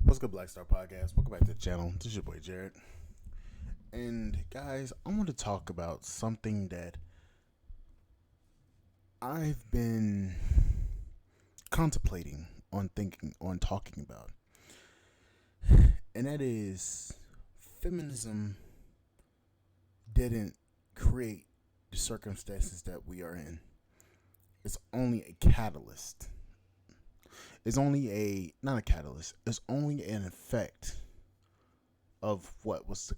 What's good, Black Star Podcast? Welcome back to the channel. This is your boy Jared. And guys, I want to talk about something that I've been contemplating on thinking on talking about. And that is feminism didn't create the circumstances that we are in. It's only a catalyst. It's only not a catalyst. It's only an effect of what was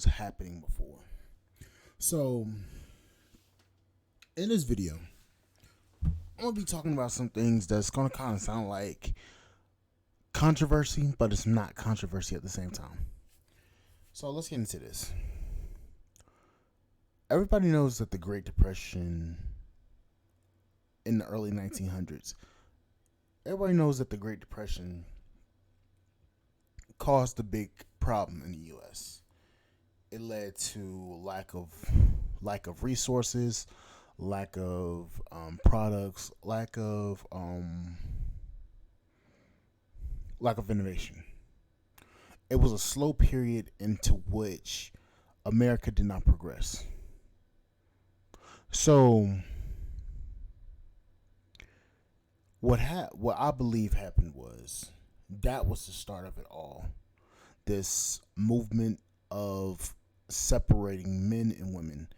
happening before. So, in this video, I'm gonna be talking about some things that's gonna kind of sound like controversy, but it's not controversy at the same time. So let's get into this. Everybody knows that the Great Depression in the early 1900s. Everybody knows that the Great Depression caused a big problem in the U.S. It led to lack of resources, lack of products, lack of innovation. It was a slow period into which America did not progress. So what I believe happened was that was the start of it all. This movement of separating men and women.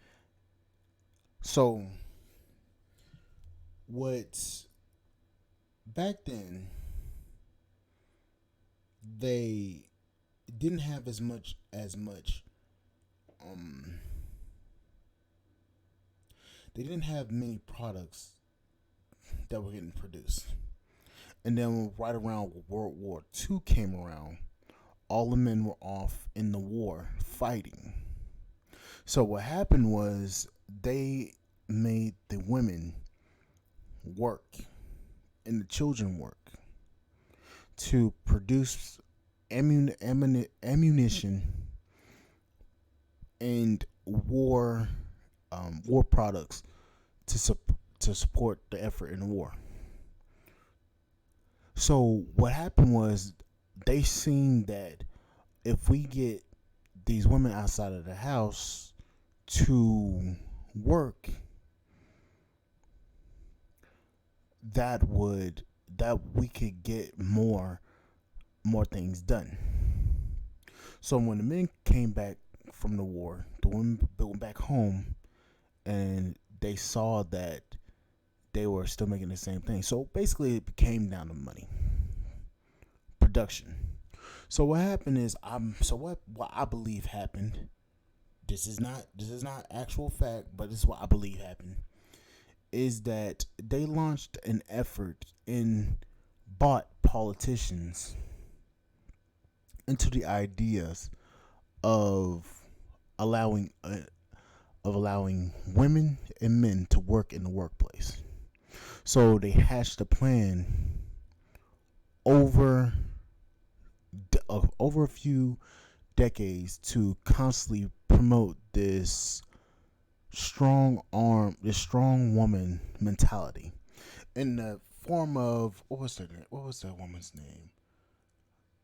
So what back then they didn't have as much they didn't have many products that were getting produced. And then right around World War II came around, all the men were off in the war fighting. So what happened was they made the women work and the children work to produce ammunition and war products to support the effort in the war. So what happened was they seen that if we get these women outside of the house to work, that we could get more things done. So when the men came back from the war, the women went back home and they saw that they were still making the same thing. So basically it came down to money. Production. So what happened is what I believe happened. This is not actual fact, but this is what I believe happened. Is that they launched an effort and bought politicians into the ideas of allowing women and men to work in the workplace. So they hatched a plan over a few decades to constantly promote this strong woman mentality in the form of what was that woman's name?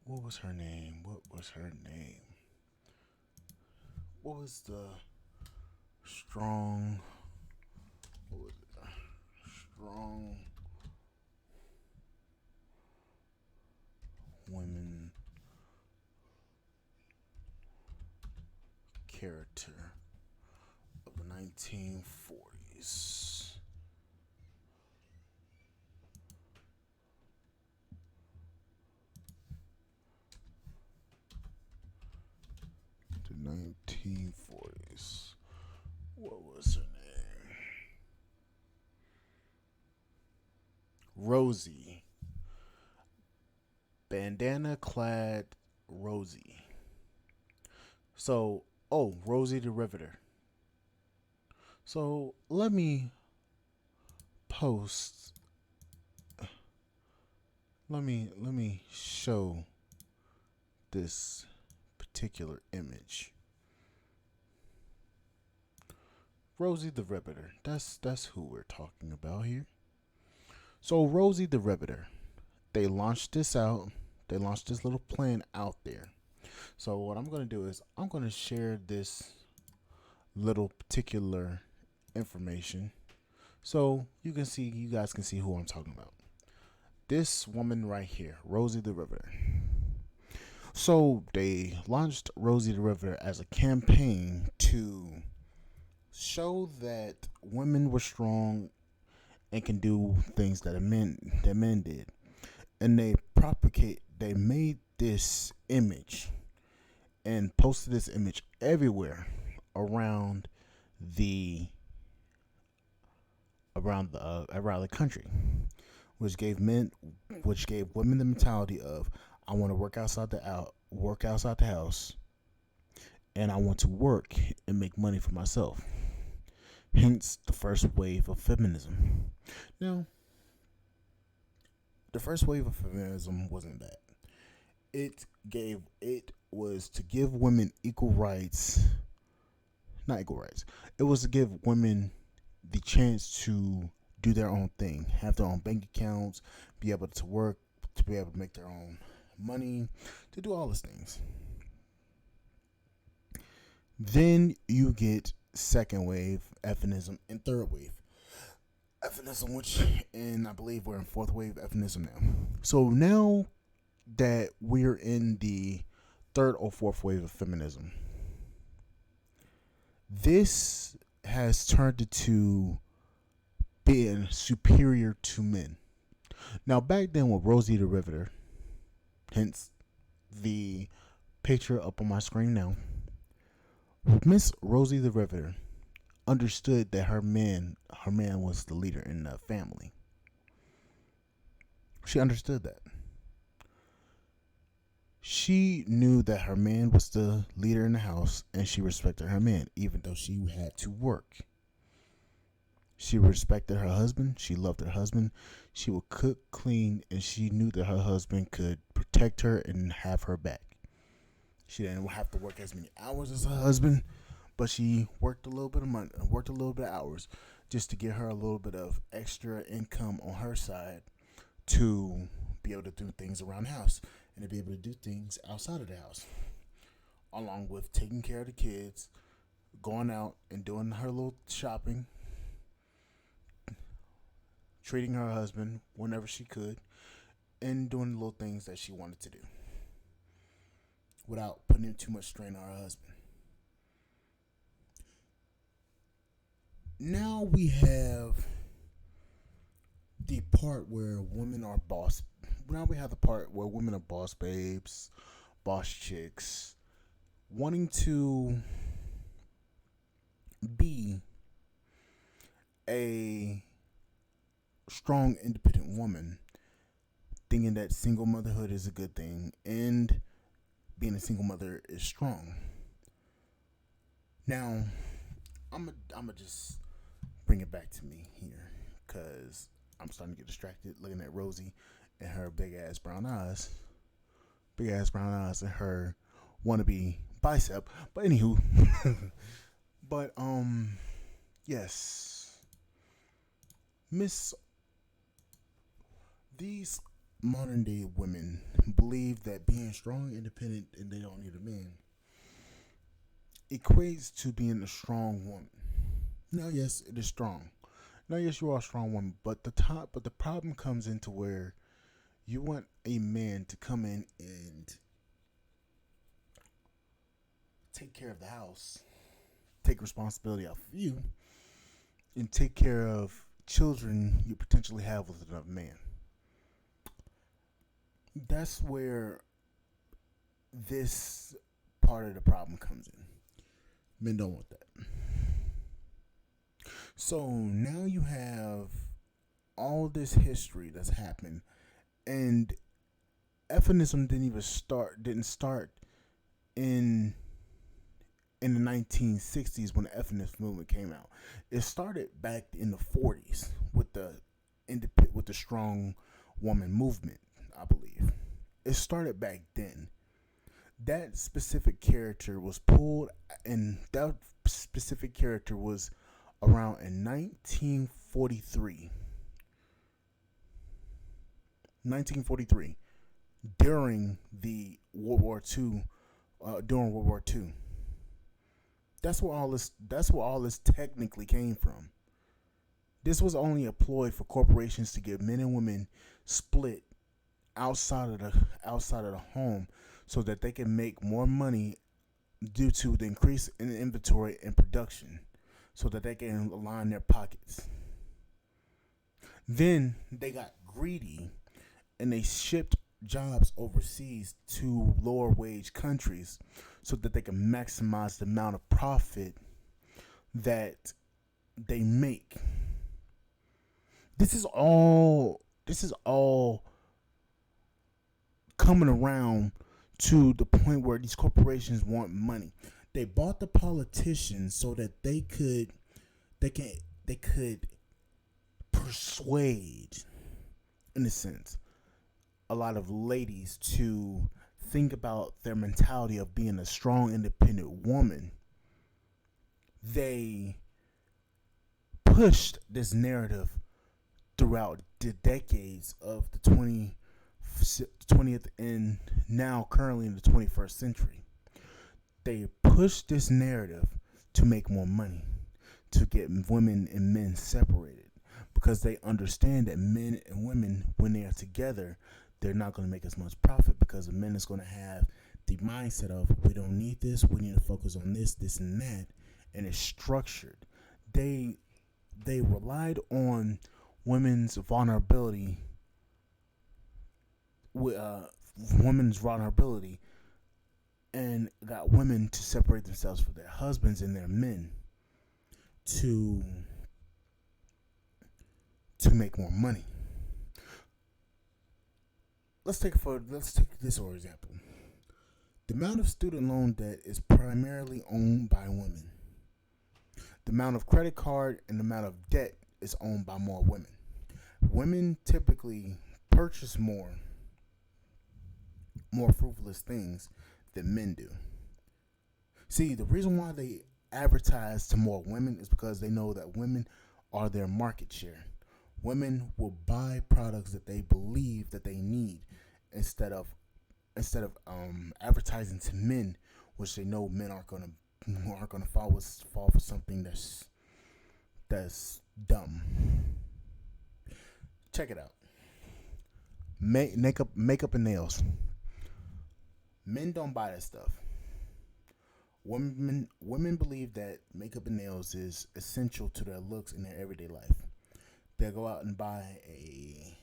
What was her name? What was the strong women character of the 1940s? The 1940s. What was her name? Rosie. Bandana clad Rosie. So, Rosie the Riveter. So, let me show this particular image. Rosie the Riveter. That's who we're talking about here. So Rosie the Riveter, they launched this out They launched this little plan out there. So what I'm going to do is I'm going to share this little particular information so you guys can see who I'm talking about. This woman right here, Rosie the Riveter. So they launched Rosie the Riveter as a campaign to show that women were strong and can do things that men did. And they made this image and posted this image everywhere around the around the country, which gave men, which gave women the mentality of I want to work outside the house, and I want to work and make money for myself. Hence, the first wave of feminism. Now, the first wave of feminism wasn't bad. It was to give women equal rights, not equal rights. It was to give women the chance to do their own thing, have their own bank accounts, be able to work, to be able to make their own money, to do all these things. Then you get second wave F-ism and third wave F-ism, which, and I believe we're in fourth wave F-ism now. So now that we're in the third or fourth wave of feminism, this has turned into being superior to men. Now, back then with Rosie the Riveter, hence the picture up on my screen now, Miss Rosie the Riveter understood that her man was the leader in the family. She understood that. She knew that her man was the leader in the house, and she respected her man, even though she had to work. She respected her husband. She loved her husband. She would cook, clean, and she knew that her husband could protect her and have her back. She didn't have to work as many hours as her husband, but she worked a little bit of money, worked a little bit of hours, just to get her a little bit of extra income on her side to be able to do things around the house and to be able to do things outside of the house, along with taking care of the kids, going out and doing her little shopping, treating her husband whenever she could, and doing the little things that she wanted to do without putting too much strain on her husband. Now we have the part where women are boss. Now we have the part where women are boss babes, boss chicks, wanting to be a strong, independent woman, thinking that single motherhood is a good thing and being a single mother is strong. Now, I'm gonna just bring it back to me here because I'm starting to get distracted looking at Rosie and her big ass brown eyes, and her wannabe bicep. But anywho, but yes, Miss these modern day women believe that being strong, independent, and they don't need a man equates to being a strong woman. Now, yes, it is strong. Now, yes, you are a strong woman, but the problem comes into where you want a man to come in and take care of the house, take responsibility off of you, and take care of children you potentially have with another man. That's where this part of the problem comes in. Men don't want that. So now you have all this history that's happened, and feminism didn't start in in the 1960s when the feminist movement came out. It started back in the 40s with the strong woman movement, I believe. It started back then. That specific character was pulled, and that specific character was around in 1943. during the World War II. During World War II, that's where all this. That's where all this technically came from. This was only a ploy for corporations to get men and women split outside of the home, so that they can make more money due to the increase in inventory and production, so that they can line their pockets. Then they got greedy and they shipped jobs overseas to lower wage countries so that they can maximize the amount of profit that they make. This is all coming around to the point where these corporations want money. They bought the politicians so that they can they could persuade, in a sense, a lot of ladies to think about their mentality of being a strong, independent woman. They pushed this narrative throughout the decades of the 20th and now currently in the 21st century. They pushed this narrative to make more money, to get women and men separated, because they understand that men and women, when they are together, they're not going to make as much profit, because the men is going to have the mindset of, we don't need this, we need to focus on this, this, and that, and it's structured. They they relied on women's vulnerability, uh, women's vulnerability, and got women to separate themselves from their husbands and their men to make more money. Let's take this for example. The amount of student loan debt is primarily owned by women. The amount of credit card and the amount of debt is owned by more women. Women typically purchase more frivolous things than men do. See, the reason why they advertise to more women is because they know that women are their market share. Women will buy products that they believe that they need instead of advertising to men, which they know men aren't gonna fall for something that's dumb. Check it out. Makeup and nails. Men don't buy that stuff. Women believe that makeup and nails is essential to their looks in their everyday life. They'll go out and buy a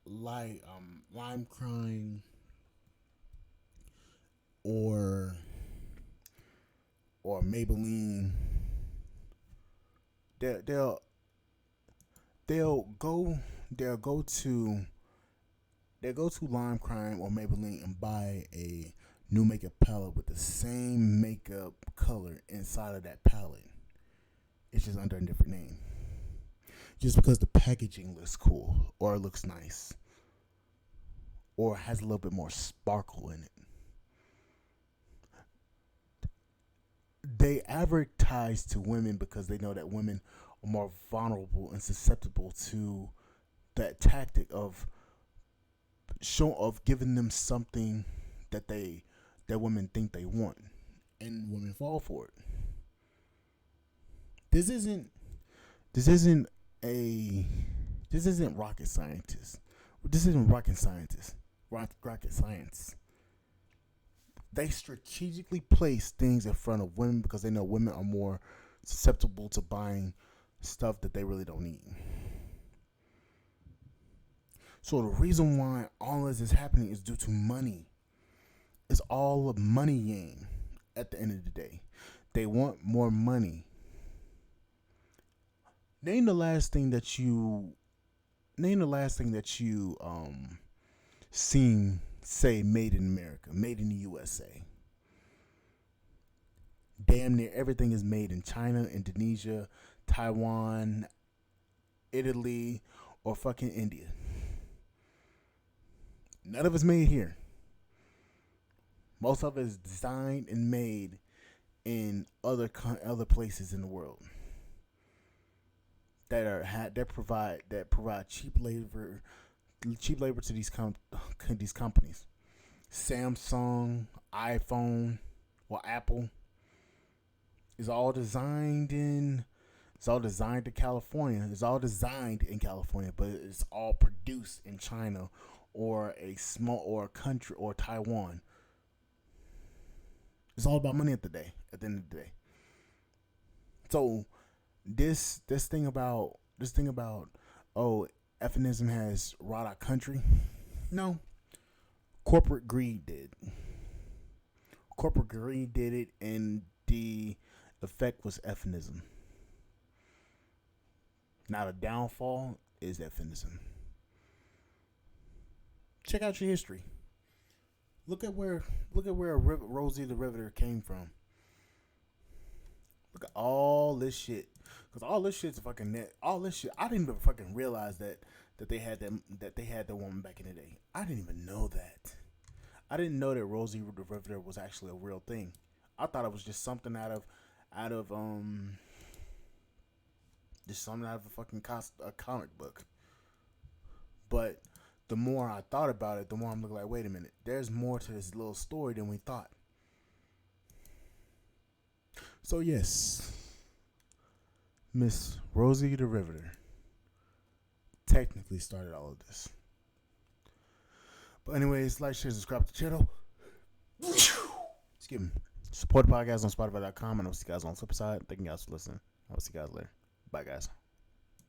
lime crime or Maybelline. They- They'll they'll go they'll go to lime crime or Maybelline and buy a new makeup palette with the same makeup color inside of that palette. It's just under a different name. Just because the packaging looks cool or it looks nice or has a little bit more sparkle in it. They advertise to women because they know that women are more vulnerable and susceptible to that tactic of giving them something that women think they want, and women fall for it. This isn't this isn't a this isn't rocket scientist. This isn't rocket scientist. Rocket science. They strategically place things in front of women because they know women are more susceptible to buying stuff that they really don't need. So the reason why all this is happening is due to money. It's all a money game at the end of the day. They want more money. Name the last thing that you seen say made in America, made in the USA. Damn near everything is made in China, Indonesia, Taiwan, Italy, or fucking India. None of it's made here. Most of it is designed and made in other places in the world that provide cheap labor, cheap labor to these companies. Samsung, iPhone, or Apple is all designed in. It's all designed in California. It's all designed in California, but it's all produced in China or a small or a country or Taiwan. It's all about money at the end of the day. So this thing about oh, F-ism has rot our country. No, corporate greed did. Corporate greed did it, and the effect was F-ism. Now the downfall is F-ism. Check out your history. Look at where Rosie the Riveter came from. Look at all this shit. Cause all this shit's fucking net. All this shit. I didn't even fucking realize that they had the woman back in the day. I didn't even know that. I didn't know that Rosie the Riveter was actually a real thing. I thought it was just something out of just something out of a fucking a comic book. But the more I thought about it, the more I'm looking like, wait a minute, there's more to this little story than we thought. So yes, Miss Rosie the Riveter technically started all of this. But anyways, like, share, subscribe to the channel. Excuse me. Support the podcast on Spotify.com, and I'll see you guys on the flip side. Thank you guys for listening. I'll see you guys later. Bye, guys.